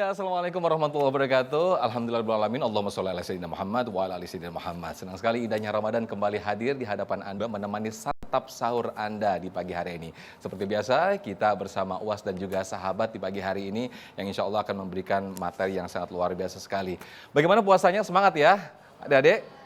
Ya, assalamualaikum warahmatullahi wabarakatuh. Alhamdulillahirrahmanirrahim. Allahumma sholli ala sayyidina Muhammad wa ala ali sayyidina Muhammad. Senang sekali indahnya Ramadan kembali hadir di hadapan Anda menemani santap sahur Anda di pagi hari ini. Seperti biasa, kita bersama UAS dan juga sahabat di pagi hari ini yang insya Allah akan memberikan materi yang sangat luar biasa sekali. Bagaimana puasanya? Semangat ya, adik-adik?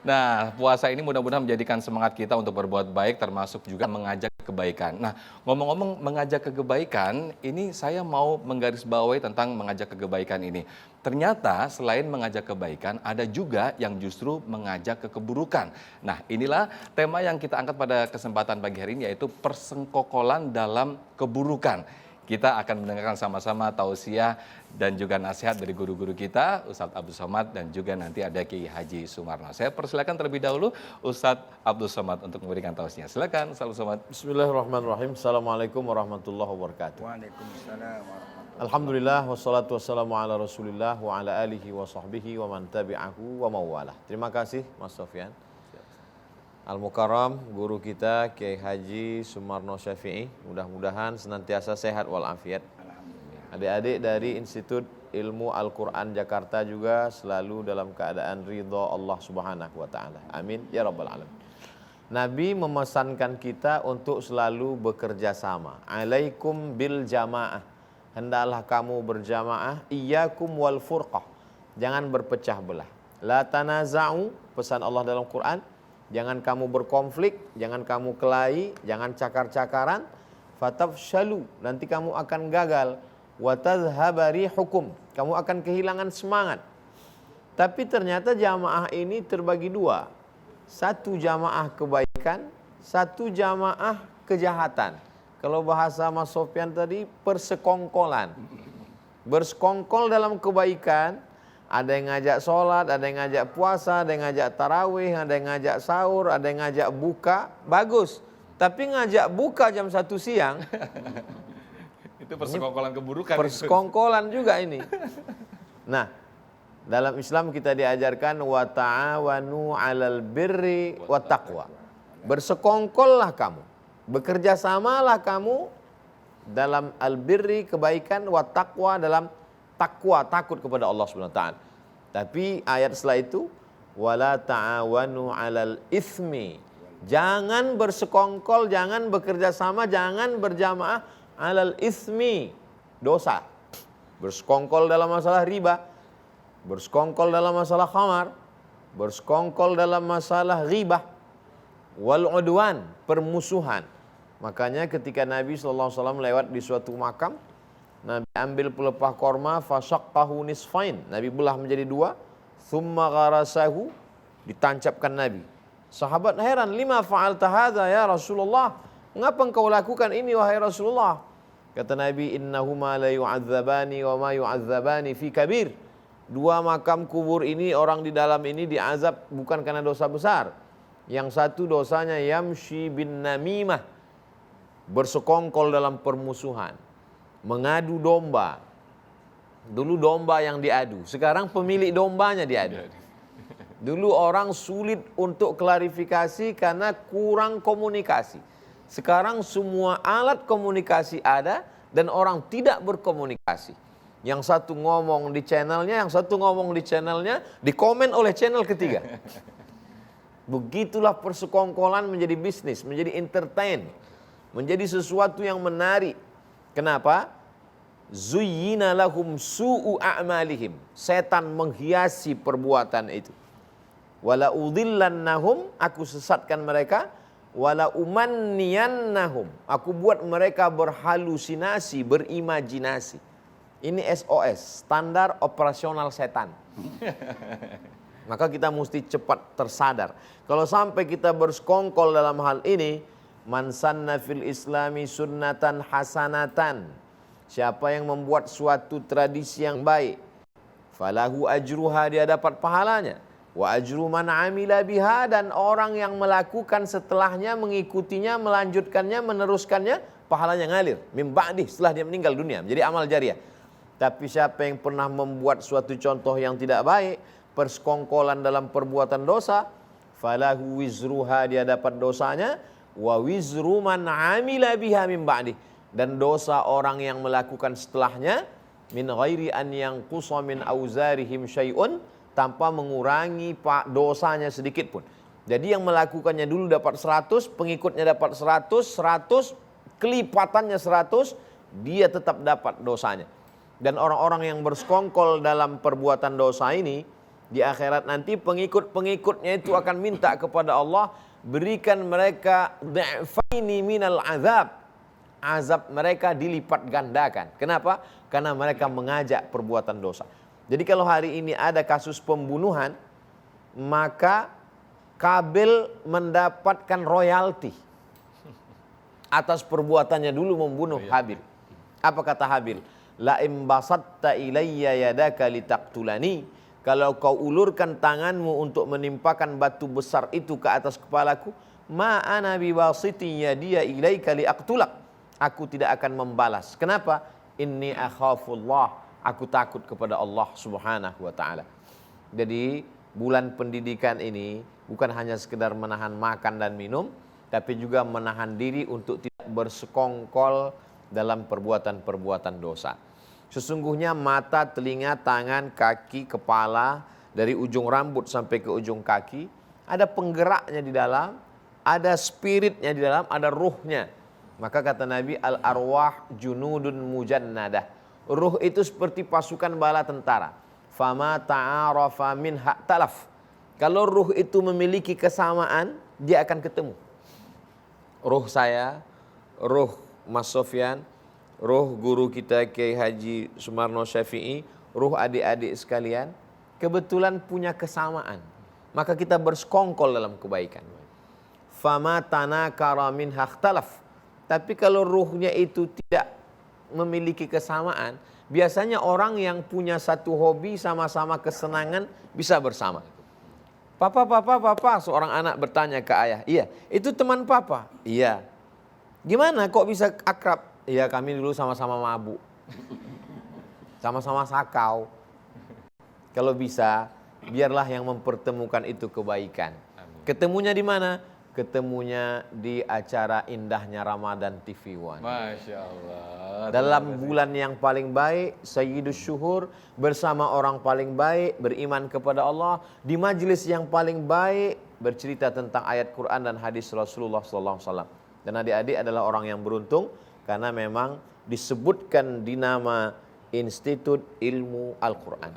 Nah, puasa ini mudah-mudahan menjadikan semangat kita untuk berbuat baik, termasuk juga mengajak kebaikan. Nah, ngomong-ngomong mengajak ke kebaikan, ini saya mau menggarisbawahi tentang mengajak ke kebaikan ini. Ternyata selain mengajak kebaikan, ada juga yang justru mengajak ke keburukan. Nah, inilah tema yang kita angkat pada kesempatan pagi hari ini, yaitu persengkokolan dalam keburukan. Kita akan mendengarkan sama-sama tausiah dan juga nasihat dari guru-guru kita, Ustadz Abdul Somad dan juga nanti ada Kiai Haji Sumarno. Saya persilakan terlebih dahulu Ustadz Abdul Somad untuk memberikan tausiah. Silakan, Ustadz Somad. Bismillahirrahmanirrahim. Assalamualaikum warahmatullahi wabarakatuh. Waalaikumsalam warahmatullahi Alhamdulillah wassalatu wassalamu ala Rasulillah wa ala alihi wa sahbihi wa man tabi'ahu wa mawalah. Terima kasih Mas Sofyan. Al-Mukarram, guru kita Kiai Haji Sumarno Syafi'i, mudah-mudahan senantiasa sehat walafiat. Adik-adik dari Institut Ilmu Al-Quran Jakarta juga selalu dalam keadaan ridha Allah Subhanahu wa Ta'ala. Amin ya Rabbal Alamin. Nabi memesankan kita untuk selalu bekerja sama. Alaikum bil jamaah. Hendaklah kamu berjamaah. Iyyakum wal furqah. Jangan berpecah belah. La tanaza'u, pesan Allah dalam Quran. Jangan kamu berkonflik, jangan kamu kelahi, jangan cakar-cakaran. Fatafshalu, nanti kamu akan gagal. Watadhhaba rihukum, kamu akan kehilangan semangat. Tapi ternyata jamaah ini terbagi dua. Satu jamaah kebaikan, satu jamaah kejahatan. Kalau bahasa Mas Sofyan tadi, persekongkolan. Bersekongkol dalam kebaikan. Ada yang ngajak sholat, ada yang ngajak puasa, ada yang ngajak tarawih, ada yang ngajak sahur, ada yang ngajak buka. Bagus. Tapi ngajak buka jam 1 siang. Itu persekongkolan keburukan. Persekongkolan juga ini. Nah, dalam Islam kita diajarkan wa ta'awanu 'alal birri wat taqwa. Bersekongkollah kamu. Bekerja samalah kamu dalam al-birri kebaikan, wat taqwa dalam takwa, takut kepada Allah Subhanahu wa taala. Tapi ayat setelah itu wala ta'awanu 'alal itsmi. Jangan bersekongkol, jangan bekerja sama, jangan berjamaah 'alal itsmi, dosa. Bersekongkol dalam masalah riba, bersekongkol dalam masalah khamar, bersekongkol dalam masalah ghibah, wal udwan, permusuhan. Makanya ketika Nabi sallallahu alaihi wasallam lewat di suatu makam, Nabi ambil pelepah korma, fasyaqqahu nisfain. Nabi belah menjadi dua. Thumma gharasahu, ditancapkan Nabi. Sahabat heran, lima fa'alta hadza ya Rasulullah? Mengapa engkau lakukan ini wahai Rasulullah? Kata Nabi, innahuma la yu'adzabani wa ma yu'adzabani fi kabir. Dua makam kubur ini, orang di dalam ini diazab bukan karena dosa besar. Yang satu dosanya yamshi bin namimah, bersekongkol dalam permusuhan. Mengadu domba. Dulu domba yang diadu, sekarang pemilik dombanya diadu. Dulu orang sulit untuk klarifikasi karena kurang komunikasi. Sekarang semua alat komunikasi ada dan orang tidak berkomunikasi. Yang satu ngomong di channelnya, yang satu ngomong di channelnya, dikomen oleh channel ketiga. Begitulah persekongkolan menjadi bisnis, menjadi entertain, menjadi sesuatu yang menarik. Kenapa? Zuyyina lahum su'u a'malihim. Setan menghiasi perbuatan itu. Wala udhillannahum, aku sesatkan mereka. Wala umanniyannahum, aku buat mereka berhalusinasi, berimajinasi. Ini SOS, standar operasional setan. Maka kita mesti cepat tersadar. Kalau sampai kita bersekongkol dalam hal ini, man sanna fil islami sunnatan hasanatan. Siapa yang membuat suatu tradisi yang baik, falahu ajruha, dia dapat pahalanya. Wa ajru man amila biha, dan orang yang melakukan setelahnya, mengikutinya, melanjutkannya, meneruskannya, pahalanya ngalir. Min ba'dih, setelah dia meninggal dunia, menjadi amal jariah. Tapi siapa yang pernah membuat suatu contoh yang tidak baik, persekongkolan dalam perbuatan dosa, falahu wizruha, dia dapat dosanya. Wa wizru man amila biha min ba'dih, dan dosa orang yang melakukan setelahnya min ghairi an yanqusa min auzarihim syai'un, tanpa mengurangi dosanya sedikit pun. Jadi yang melakukannya dulu dapat 100, pengikutnya dapat 100, kelipatannya 100, dia tetap dapat dosanya. Dan orang-orang yang bersekongkol dalam perbuatan dosa ini, di akhirat nanti pengikut-pengikutnya itu akan minta kepada Allah, berikan mereka dha'faini minal azab. Azab mereka dilipat gandakan. Kenapa? Karena mereka mengajak perbuatan dosa. Jadi kalau hari ini ada kasus pembunuhan, maka Kabil mendapatkan royalti atas perbuatannya dulu membunuh Habil. Apa kata Habil? La imbasatta ilayya yadaka litaqtulani. Kalau kau ulurkan tanganmu untuk menimpakan batu besar itu ke atas kepalaku, ma ana biwasiti yadiya ilaika liaqtulak. Aku tidak akan membalas. Kenapa? Inni akhafullah. Aku takut kepada Allah Subhanahu wa taala. Jadi bulan pendidikan ini bukan hanya sekedar menahan makan dan minum, tapi juga menahan diri untuk tidak bersekongkol dalam perbuatan-perbuatan dosa. Sesungguhnya mata, telinga, tangan, kaki, kepala, dari ujung rambut sampai ke ujung kaki, ada penggeraknya di dalam, ada spiritnya di dalam, ada ruhnya. Maka kata Nabi, al-arwah junudun mujannadah. Ruh itu seperti pasukan bala tentara. Fama ta'arafa minha talaf. Kalau ruh itu memiliki kesamaan, dia akan ketemu. Ruh saya, ruh Mas Sofyan, ruh guru kita Kiai Haji Sumarno Syafi'i, ruh adik-adik sekalian, kebetulan punya kesamaan. Maka kita bersekongkol dalam kebaikan. Fama tanakara minha ikhtalaf. Tapi kalau ruhnya itu tidak memiliki kesamaan, biasanya orang yang punya satu hobi sama-sama kesenangan bisa bersama. Papa, seorang anak bertanya ke ayah. Iya, itu teman papa. Iya. Gimana kok bisa akrab? Iya, kami dulu sama-sama mabuk. Sama-sama sakau. Kalau bisa, biarlah yang mempertemukan itu kebaikan. Ketemunya di mana? Ketemunya di acara indahnya Ramadan TV One. Masya Allah. Dalam bulan yang paling baik, Sayyidus Syuhur, bersama orang paling baik, beriman kepada Allah, di majelis yang paling baik, bercerita tentang ayat Quran dan hadis Rasulullah SAW. Dan adik-adik adalah orang yang beruntung, karena memang disebutkan di nama Institut Ilmu Al-Quran.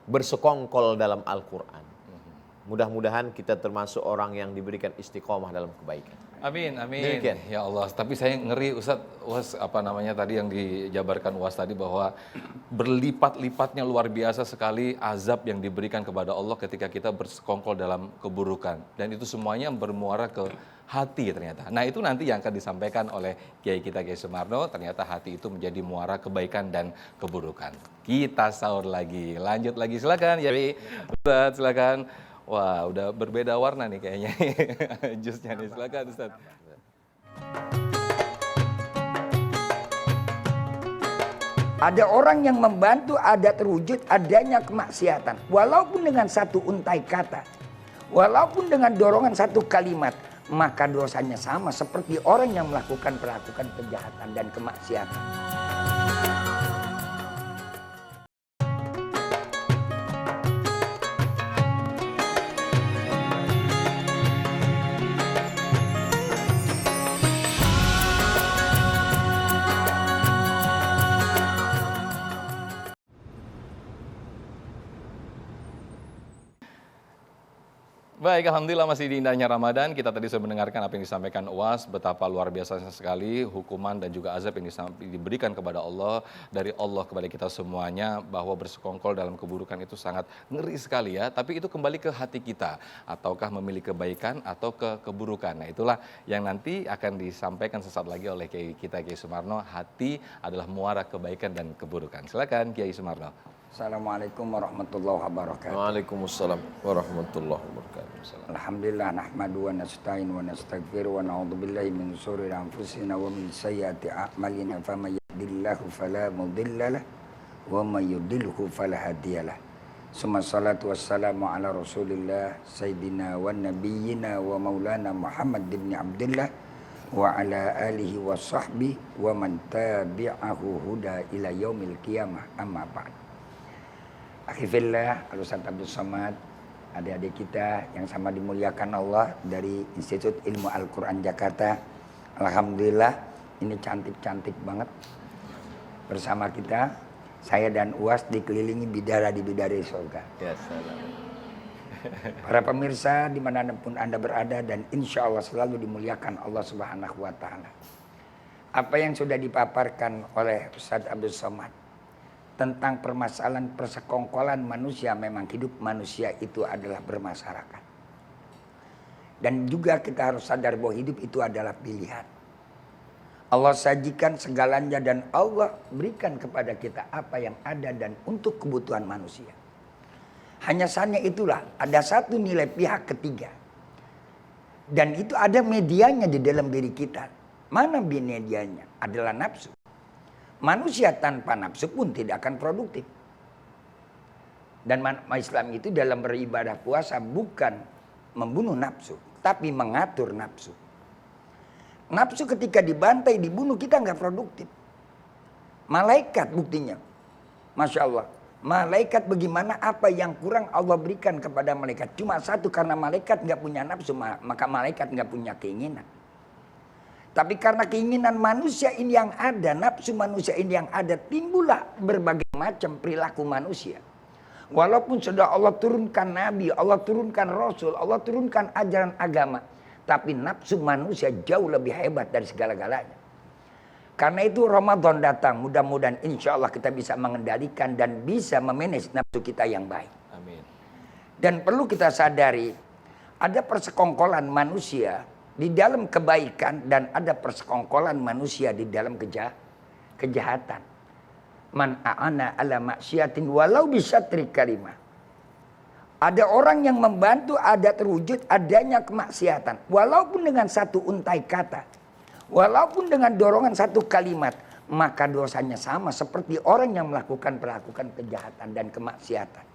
Bersekongkol dalam Al-Quran. Mudah-mudahan kita termasuk orang yang diberikan istiqomah dalam kebaikan. Amin, amin. Demikian. Ya Allah, tapi saya ngeri Ustaz, apa namanya tadi yang dijabarkan UAS tadi, bahwa berlipat-lipatnya luar biasa sekali azab yang diberikan kepada Allah ketika kita bersekongkol dalam keburukan. Dan itu semuanya bermuara ke hati ternyata. Nah, itu nanti yang akan disampaikan oleh Kiai kita Kiai Sumarno, ternyata hati itu menjadi muara kebaikan dan keburukan. Kita sahur lagi, lanjut lagi, silakan ya Ustaz, silakan. Wah, udah berbeda warna nih kayaknya jusnya nih. Silakan Ustaz. Ada orang yang membantu ada terwujud adanya kemaksiatan. Walaupun dengan satu untai kata. Walaupun dengan dorongan satu kalimat. Maka dosanya sama seperti orang yang melakukan kejahatan dan kemaksiatan. Baik, Alhamdulillah masih di indahnya Ramadan. Kita tadi sudah mendengarkan apa yang disampaikan UAS, betapa luar biasanya sekali hukuman dan juga azab yang diberikan kepada Allah, dari Allah kepada kita semuanya, bahwa bersekongkol dalam keburukan itu sangat ngeri sekali ya. Tapi itu kembali ke hati kita, ataukah memilih kebaikan atau ke keburukan. Nah, itulah yang nanti akan disampaikan sesaat lagi oleh Kiai kita Kiai Sumarno. Hati adalah muara kebaikan dan keburukan. Silakan Kiai Sumarno. Assalamualaikum warahmatullahi wabarakatuh. Waalaikumsalam warahmatullahi wabarakatuh. Alhamdulillah nahmadu wa nasta'in wa nastaghfir wa na'udzubillahi min shururi anfusina wa min sayyiati a'malina faman yahdihillahu fala mudilla lahu wa may yudlilhu fala hadiyalah. Summa salatu wassalamu ala Rasulillah sayyidina wa nabiyyina wa maulana Muhammad ibn Abdullah wa ala alihi wa sahbihi wa man tabi'ahu huda ila yaumil qiyamah, amma ba'd. Akhifillah, Al-Ustaz Abdul Somad, adik-adik kita yang sama dimuliakan Allah dari Institut Ilmu Al-Quran Jakarta. Alhamdulillah, ini cantik-cantik banget bersama kita. Saya dan Uwas dikelilingi bidara-bidara surga. Ya salam. Para pemirsa dimanapun Anda berada, dan insya Allah selalu dimuliakan Allah Subhanahu wa Ta'ala. Apa yang sudah dipaparkan oleh Ustaz Abdul Somad tentang permasalahan persekongkolan manusia, memang hidup manusia itu adalah bermasyarakat. Dan juga kita harus sadar bahwa hidup itu adalah pilihan. Allah sajikan segalanya dan Allah berikan kepada kita apa yang ada dan untuk kebutuhan manusia. Hanya saja itulah ada satu nilai pihak ketiga. Dan itu ada medianya di dalam diri kita. Mana medianya? Adalah nafsu. Manusia tanpa nafsu pun tidak akan produktif. Dan Islam itu dalam beribadah puasa bukan membunuh nafsu, tapi mengatur nafsu. Nafsu ketika dibantai, dibunuh, kita nggak produktif. Malaikat buktinya. Masya Allah. Malaikat bagaimana apa yang kurang Allah berikan kepada malaikat. Cuma satu, karena malaikat nggak punya nafsu, maka malaikat nggak punya keinginan. Tapi karena keinginan manusia ini yang ada, nafsu manusia ini yang ada, timbullah berbagai macam perilaku manusia. Walaupun sudah Allah turunkan Nabi, Allah turunkan Rasul, Allah turunkan ajaran agama, tapi nafsu manusia jauh lebih hebat dari segala-galanya. Karena itu Ramadan datang, mudah-mudahan insya Allah kita bisa mengendalikan dan bisa memanage nafsu kita yang baik. Amin. Dan perlu kita sadari, ada persekongkolan manusia di dalam kebaikan dan ada persekongkolan manusia di dalam kejahatan. Man a'ana ala maksiatin walau bisyatri kalimah. Ada orang yang membantu ada terwujud adanya kemaksiatan. Walaupun dengan satu untai kata. Walaupun dengan dorongan satu kalimat. Maka dosanya sama seperti orang yang melakukan kejahatan dan kemaksiatan.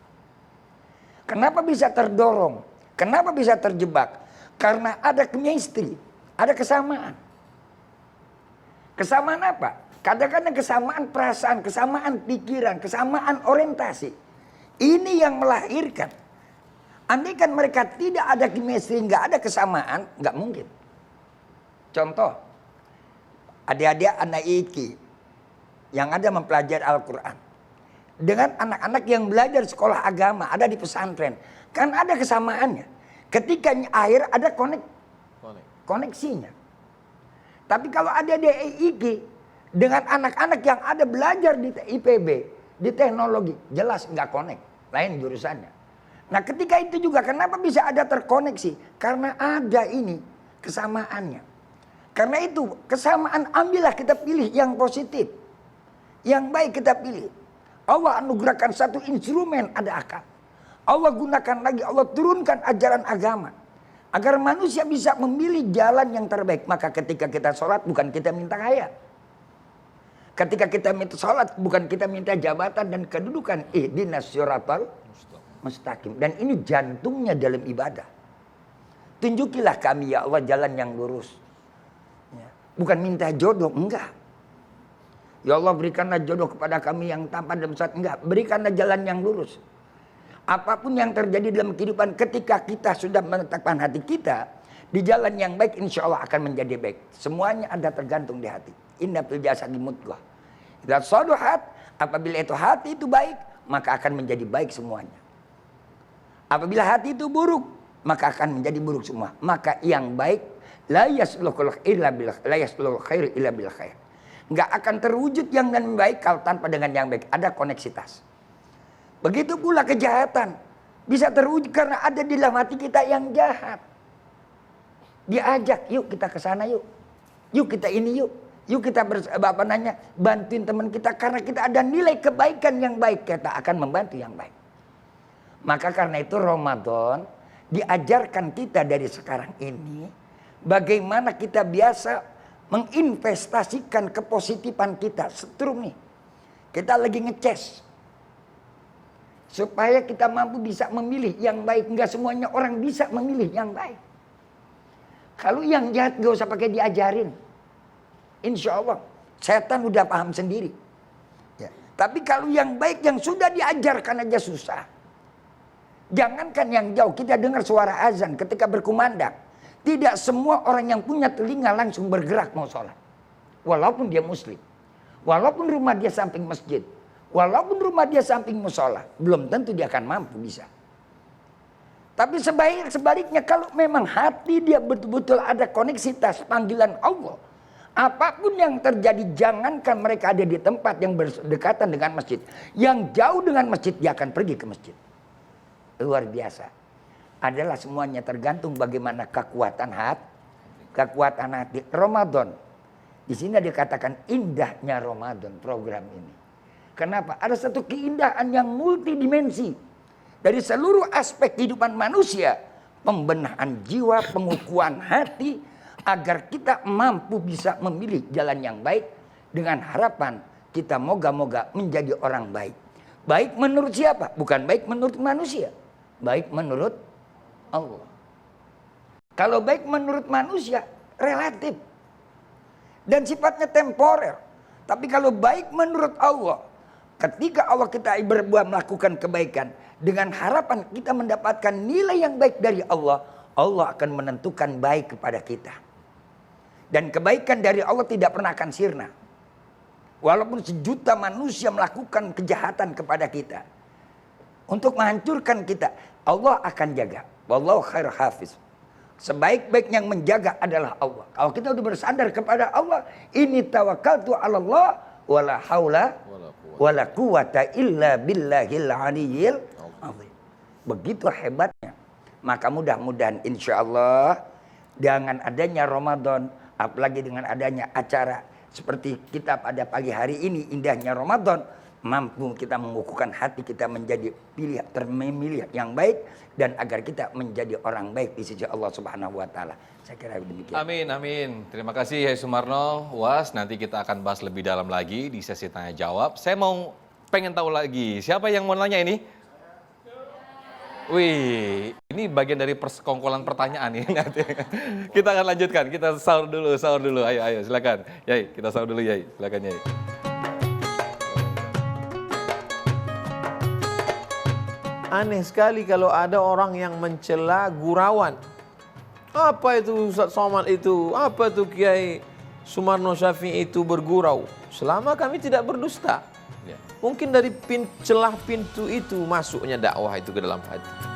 Kenapa bisa terdorong? Kenapa bisa terjebak? Karena ada chemistry, ada kesamaan. Kesamaan apa? Kadang-kadang kesamaan perasaan, kesamaan pikiran, kesamaan orientasi. Ini yang melahirkan. Andai kan mereka tidak ada chemistry, nggak ada kesamaan, nggak mungkin. Contoh, adik-adik anak iki yang ada mempelajari Al-Quran. Dengan anak-anak yang belajar sekolah agama, ada di pesantren. Kan ada kesamaannya. Ketika akhir ada koneksinya. Tapi kalau ada di EIG dengan anak-anak yang ada belajar di IPB, di teknologi, jelas nggak connect, lain jurusannya. Nah ketika itu juga kenapa bisa ada terkoneksi? Karena ada ini kesamaannya. Karena itu kesamaan ambillah kita pilih yang positif. Yang baik kita pilih. Allah anugerahkan satu instrumen, ada akal. Allah gunakan lagi, Allah turunkan ajaran agama. Agar manusia bisa memilih jalan yang terbaik. Maka ketika kita sholat bukan kita minta kaya. Ketika kita minta sholat bukan kita minta jabatan dan kedudukan. Ihdinas siratal mustaqim. Dan ini jantungnya dalam ibadah. Tunjukilah kami ya Allah jalan yang lurus. Bukan minta jodoh, enggak. Ya Allah berikanlah jodoh kepada kami yang tampan dan besar. Enggak, berikanlah jalan yang lurus. Apapun yang terjadi dalam kehidupan ketika kita sudah menetapkan hati kita di jalan yang baik, insya Allah akan menjadi baik. Semuanya ada tergantung di hati. Inna fil jasadi mudghah. Idza saluhat, apabila itu hati itu baik, maka akan menjadi baik semuanya. Apabila hati itu buruk, maka akan menjadi buruk semua. Maka yang baik la yaslul khair illa bil khair. Enggak akan terwujud yang dan baik kalau tanpa dengan yang baik. Ada koneksitas. Begitu pula kejahatan. Bisa terwujud karena ada di dalam hati kita yang jahat. Diajak, yuk kita ke sana yuk. Yuk kita ini yuk. Yuk kita bantuin teman kita. Karena kita ada nilai kebaikan yang baik. Kita akan membantu yang baik. Maka karena itu Ramadan diajarkan kita dari sekarang ini. Bagaimana kita biasa menginvestasikan kepositifan kita. Setrum nih. Kita lagi ngeces. Supaya kita mampu bisa memilih yang baik. Enggak semuanya orang bisa memilih yang baik. Kalau yang jahat gak usah pakai diajarin. Insya Allah setan udah paham sendiri. Ya. Tapi kalau yang baik yang sudah diajarkan aja susah. Jangankan yang jauh, kita dengar suara azan ketika berkumandang. Tidak semua orang yang punya telinga langsung bergerak mau sholat. Walaupun dia muslim. Walaupun rumah dia samping masjid. Walaupun rumah dia samping musola. Belum tentu dia akan mampu bisa. Tapi sebaliknya kalau memang hati dia betul-betul ada koneksitas panggilan Allah. Apapun yang terjadi, jangankan mereka ada di tempat yang berdekatan dengan masjid. Yang jauh dengan masjid, dia akan pergi ke masjid. Luar biasa. Adalah semuanya tergantung bagaimana kekuatan hati. Kekuatan hati. Ramadan. Di sini dikatakan indahnya Ramadan program ini. Kenapa? Ada satu keindahan yang multidimensi. Dari seluruh aspek kehidupan manusia. Pembenahan jiwa, pengukuhan hati. Agar kita mampu bisa memilih jalan yang baik. Dengan harapan kita moga-moga menjadi orang baik. Baik menurut siapa? Bukan baik menurut manusia. Baik menurut Allah. Kalau baik menurut manusia, relatif. Dan sifatnya temporer. Tapi kalau baik menurut Allah, ketika Allah kita berbuat melakukan kebaikan, dengan harapan kita mendapatkan nilai yang baik dari Allah, Allah akan menentukan baik kepada kita. Dan kebaikan dari Allah tidak pernah akan sirna. Walaupun sejuta manusia melakukan kejahatan kepada kita, untuk menghancurkan kita, Allah akan jaga. Wallahu khair hafiz. Sebaik-baik yang menjaga adalah Allah. Kalau kita udah bersandar kepada Allah, ini tawakkaltu 'ala Allah wala haula wala quwata illa billahil aliyyil azim. Begitu hebatnya. Maka mudah-mudahan insyaallah dengan adanya Ramadan, apalagi dengan adanya acara seperti kita pada pagi hari ini, indahnya Ramadan, mampu kita mengukuhkan hati kita menjadi memilih yang baik, dan agar kita menjadi orang baik di sisi Allah Subhanahu wa taala. Saya kira demikian. Amin, amin. Terima kasih Yai Sumarno. Was, nanti kita akan bahas lebih dalam lagi di sesi tanya jawab. Saya pengen tahu lagi, siapa yang mau nanya ini? Wih, ini bagian dari persekongkolan pertanyaan nih. Kita akan lanjutkan, kita sahur dulu. Ayo, silakan. Yai, kita sahur dulu Yai. Silakan Yai. Aneh sekali kalau ada orang yang mencela gurauan. Apa itu Ustaz Somad itu? Apa itu Kiai Sumarno Syafi'i itu bergurau? Selama kami tidak berdusta. Ya. Mungkin dari celah pintu itu masuknya dakwah itu ke dalam hati.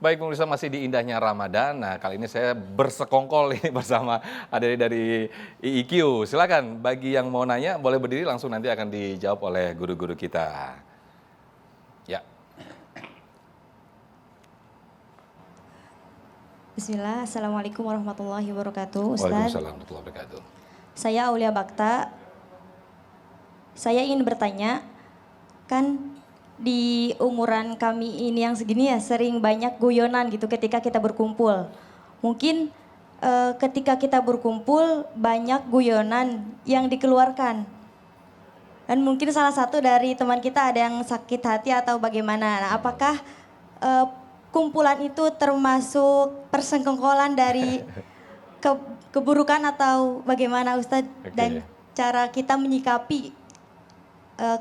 Baik pemirsa, masih di indahnya Ramadan. Nah, kali ini saya bersekongkol ini bersama adik dari IIQ. Silakan bagi yang mau nanya boleh berdiri, langsung nanti akan dijawab oleh guru-guru kita. Ya. Bismillah, Assalamualaikum warahmatullahi wabarakatuh. Ustaz, Waalaikumsalam warahmatullahi wabarakatuh. saya Aulia Bakta. Saya ingin bertanya, kan di umuran kami ini yang segini ya sering banyak guyonan gitu ketika kita berkumpul. Mungkin ketika kita berkumpul banyak guyonan yang dikeluarkan. Dan mungkin salah satu dari teman kita ada yang sakit hati atau bagaimana. Nah, apakah kumpulan itu termasuk persekongkolan dari keburukan atau bagaimana Ustadz? Oke. Dan cara kita menyikapi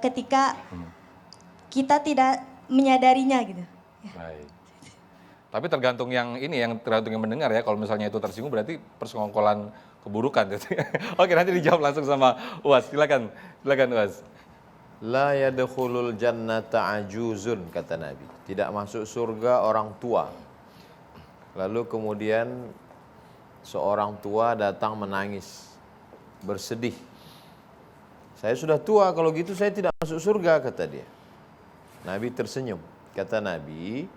ketika kita tidak menyadarinya gitu. Baik. Tapi tergantung yang tergantung yang mendengar ya. Kalau misalnya itu tersinggung berarti persekongkolan keburukan. Oke, nanti dijawab langsung sama Uwas. Silakan Uwas. La yadkhulul jannata ajuzun, kata Nabi. Tidak masuk surga orang tua. Lalu kemudian seorang tua datang menangis, bersedih. Saya sudah tua, kalau gitu saya tidak masuk surga, kata dia. Nabi tersenyum. Kata Nabi,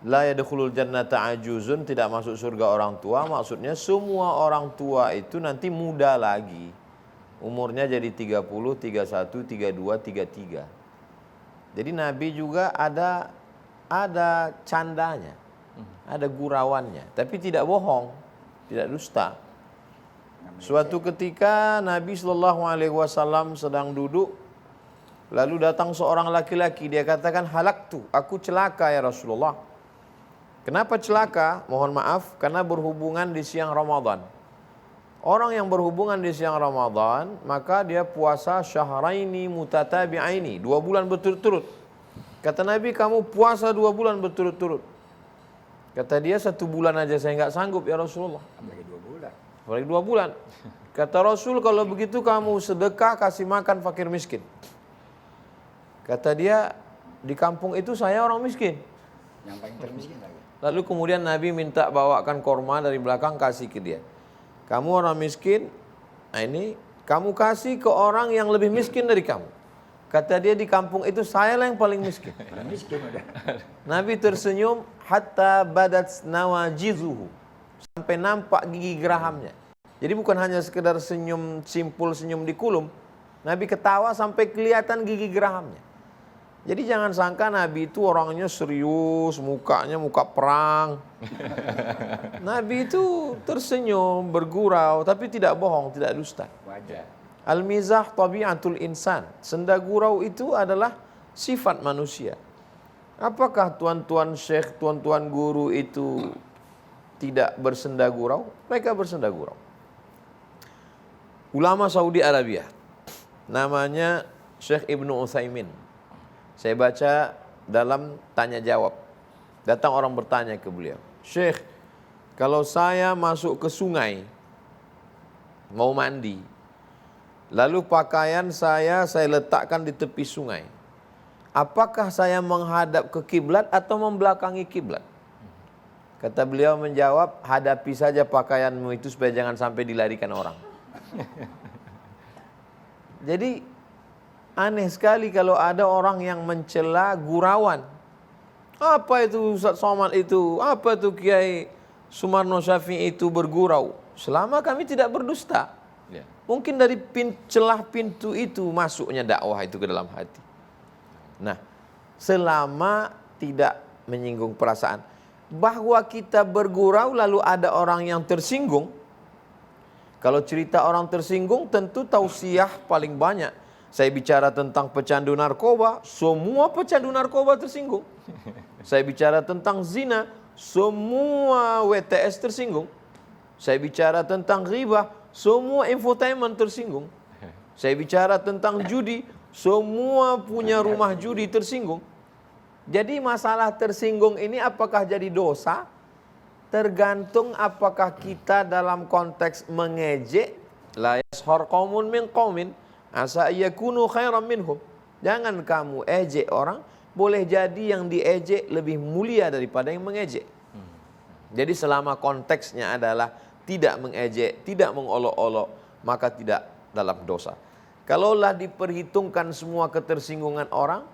la yadkhulul jannata ajuzun, tidak masuk surga orang tua. Maksudnya semua orang tua itu nanti muda lagi. umurnya jadi 30, 31, 32, 33. Jadi Nabi juga ada candanya, ada gurauannya, tapi tidak bohong, tidak dusta. Suatu ketika Nabi SAW sedang duduk, lalu datang seorang laki-laki, dia katakan, halaktu, aku celaka ya Rasulullah. Kenapa celaka? Mohon maaf, karena berhubungan di siang Ramadan. Orang yang berhubungan di siang Ramadan, maka dia puasa syahraini mutatabi'aini, 2 bulan berturut-turut. Kata Nabi, kamu puasa 2 bulan berturut-turut. Kata dia, 1 bulan aja saya nggak sanggup ya Rasulullah. Apalagi 2 bulan. Apalagi 2 bulan. Kata Rasul, kalau begitu kamu sedekah kasih makan fakir miskin. Kata dia, di kampung itu saya orang miskin. Yang paling termiskin lagi. Lalu kemudian Nabi minta bawakan korma dari belakang kasih ke dia. Kamu orang miskin, nah ini kamu kasih ke orang yang lebih miskin dari kamu. Kata dia, di kampung itu saya lah yang paling miskin. Paling miskin udah. Nabi tersenyum hatta badat nawajizuhu, sampai nampak gigi gerahamnya. Jadi bukan hanya sekedar senyum simpul, senyum di kulum. Nabi ketawa sampai kelihatan gigi gerahamnya. Jadi jangan sangka Nabi itu orangnya serius, mukanya muka perang. Nabi itu tersenyum, bergurau, tapi tidak bohong, tidak dusta. Wajar. Al-mizah tabi'atul insan. Senda gurau itu adalah sifat manusia. Apakah tuan-tuan syekh, tuan-tuan guru itu tidak bersenda gurau? Mereka bersenda gurau. Ulama Saudi Arabia, namanya Syekh Ibnu Utsaimin. Saya baca dalam tanya jawab. Datang orang bertanya ke beliau, Syekh, kalau saya masuk ke sungai, mau mandi, lalu pakaian saya letakkan di tepi sungai, apakah saya menghadap ke kiblat atau membelakangi kiblat? Kata beliau menjawab, hadapi saja pakaianmu itu supaya jangan sampai dilarikan orang. Jadi aneh sekali kalau ada orang yang mencela gurauan. Apa itu Ustaz Somad itu? Apa itu Kiai Sumarno Syafi'i itu bergurau? Selama kami tidak berdusta. Ya. Mungkin dari celah pintu itu masuknya dakwah itu ke dalam hati. Nah, selama tidak menyinggung perasaan. Bahwa kita bergurau lalu ada orang yang tersinggung. Kalau cerita orang tersinggung tentu tausiah paling banyak. Saya bicara tentang pecandu narkoba, semua pecandu narkoba tersinggung. Saya bicara tentang zina, semua WTS tersinggung. Saya bicara tentang ghibah, semua infotainment tersinggung. Saya bicara tentang judi, semua punya rumah judi tersinggung. Jadi masalah tersinggung ini apakah jadi dosa? Tergantung apakah kita dalam konteks mengejek, la yashar qaumun min qaumin asa yakunu khairan minhum. Jangan kamu ejek orang, boleh jadi yang diejek lebih mulia daripada yang mengejek. Jadi selama konteksnya adalah tidak mengejek, tidak mengolok-olok, maka tidak dalam dosa. Kalaulah diperhitungkan semua ketersinggungan orang,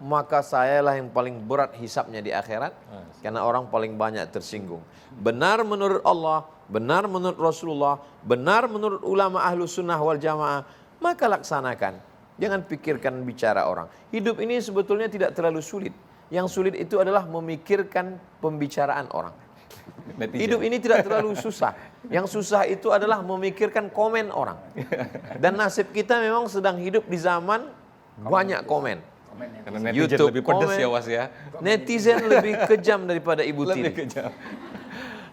maka sayalah yang paling berat hisapnya di akhirat, karena orang paling banyak tersinggung. Benar menurut Allah, benar menurut Rasulullah, benar menurut ulama ahlu sunnah wal jamaah, maka laksanakan. Jangan pikirkan bicara orang. Hidup ini sebetulnya tidak terlalu sulit. Yang sulit itu adalah memikirkan pembicaraan orang. Netizen. Hidup ini tidak terlalu susah. Yang susah itu adalah memikirkan komen orang. Dan nasib kita memang sedang hidup di zaman banyak komen. Karena netizen YouTube lebih pedas komen. ya Was ya. Netizen lebih kejam daripada ibu Lebih tiri. kejam.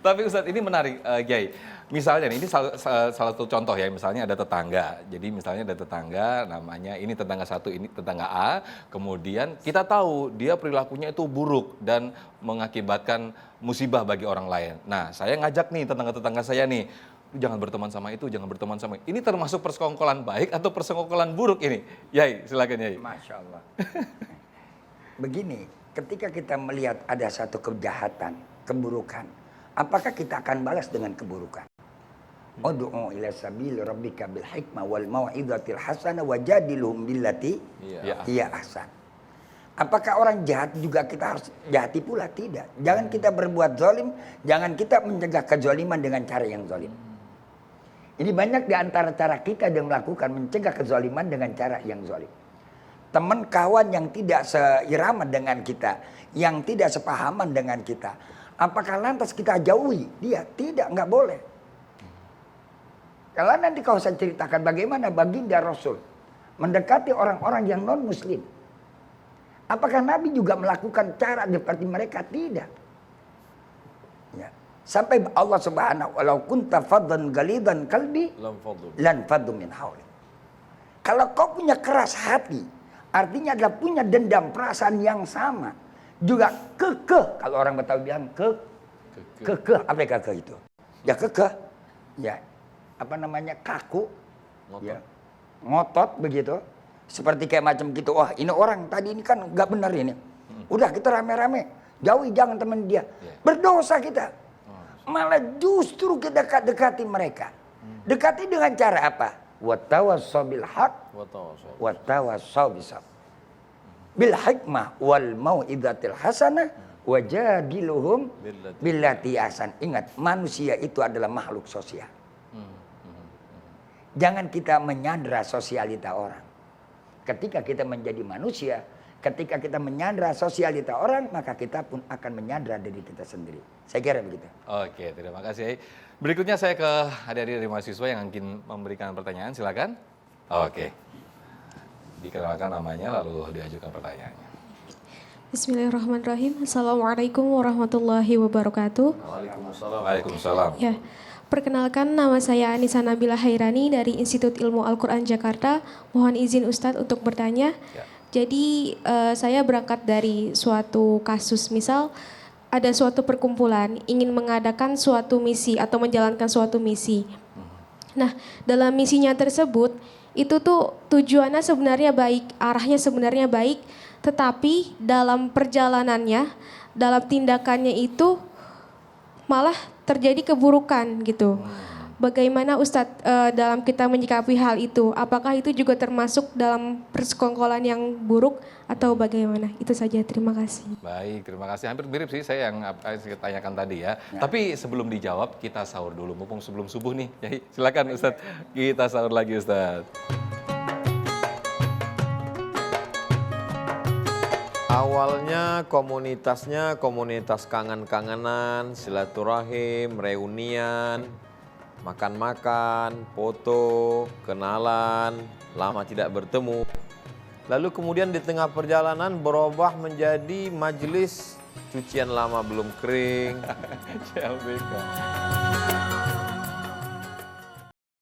Tapi Ustadz ini menarik, Kiai. Misalnya nih, ini salah satu contoh ya, misalnya ada tetangga. Jadi misalnya ada tetangga, namanya ini tetangga satu, ini tetangga A. Kemudian kita tahu dia perilakunya itu buruk dan mengakibatkan musibah bagi orang lain. Nah, saya ngajak nih tetangga-tetangga saya nih, jangan berteman sama itu, jangan berteman sama itu. Ini termasuk persekongkolan baik atau persekongkolan buruk ini? Yai, silakan Yai. Masya Allah. Begini, ketika kita melihat ada satu kejahatan, keburukan, apakah kita akan balas dengan keburukan? Ud'u ila sabil rabbika bil hikmah wal mau'izatil hasanah wajadilhum billati hiya ahsan. Apakah orang jahat juga kita harus jahati pula? Tidak. Jangan kita berbuat zalim, jangan kita mencegah kezaliman dengan cara yang zalim. Ini banyak di antara cara kita yang melakukan mencegah kezaliman dengan cara yang zalim. Teman kawan yang tidak seirama dengan kita, yang tidak sepahaman dengan kita, apakah lantas kita jauhi dia? Tidak, nggak boleh. Kalau nanti kau saya ceritakan bagaimana baginda Rasul mendekati orang-orang yang non muslim. Apakah Nabi juga melakukan cara seperti mereka? Tidak. Ya. Sampai Allah Subhanahu walau kunta faddan galidan kalbi lan faddu min hawli. Kalau kau punya keras hati, artinya adalah punya dendam perasaan yang sama. Juga kekeh, kalau orang Betawi bilang kekeh, apa yang kekeh itu? Ya kekeh. Ya. Apa namanya? Kaku. Ngotot. Ya. Ngotot begitu. Seperti kayak macam gitu. Wah, ini orang tadi ini kan enggak benar ini. Udah kita rame-rame, jauhi jangan teman dia. Berdosa kita. Malah justru kita dekati mereka. Dekati dengan cara apa? Watawassaw bil haq watawassaw bis sabr. Bil hikmah wal mau'izatil hasanah wajadiluhum billati ahsan. Ingat, manusia itu adalah makhluk sosial. Jangan kita menyandera sosialita orang. Ketika kita menjadi manusia, ketika kita menyandera sosialita orang, maka kita pun akan menyandera diri kita sendiri. Saya kira begitu. Oke, terima kasih. Berikutnya saya ke adik-adik dari mahasiswa yang ingin memberikan pertanyaan, silakan. Oke. Dikenalkan namanya lalu diajukan pertanyaannya. Bismillahirrahmanirrahim. Assalamualaikum warahmatullahi wabarakatuh. Waalaikumsalam. Ya, perkenalkan nama saya Anissa Nabila Hairani dari Institut Ilmu Al-Quran Jakarta. Mohon izin Ustadz untuk bertanya. Ya. Jadi saya berangkat dari suatu kasus, misal ada suatu perkumpulan ingin mengadakan suatu misi atau menjalankan suatu misi. Nah, dalam misinya tersebut itu tuh tujuannya sebenarnya baik, arahnya sebenarnya baik, tetapi dalam perjalanannya, dalam tindakannya itu malah terjadi keburukan gitu. Bagaimana Ustadz dalam kita menyikapi hal itu? Apakah itu juga termasuk dalam persekongkolan yang buruk atau bagaimana? Itu saja, terima kasih. Baik, terima kasih. Hampir mirip sih saya yang saya tanyakan tadi ya. Tapi sebelum dijawab, kita sahur dulu. Mumpung sebelum subuh nih. Yai, silakan Ustadz. Kita sahur lagi Ustadz. Awalnya komunitasnya komunitas kangen-kangenan, silaturahim, reunian, makan-makan, foto, kenalan, lama tidak bertemu. Lalu kemudian di tengah perjalanan berubah menjadi majelis cucian lama belum kering. CLBK.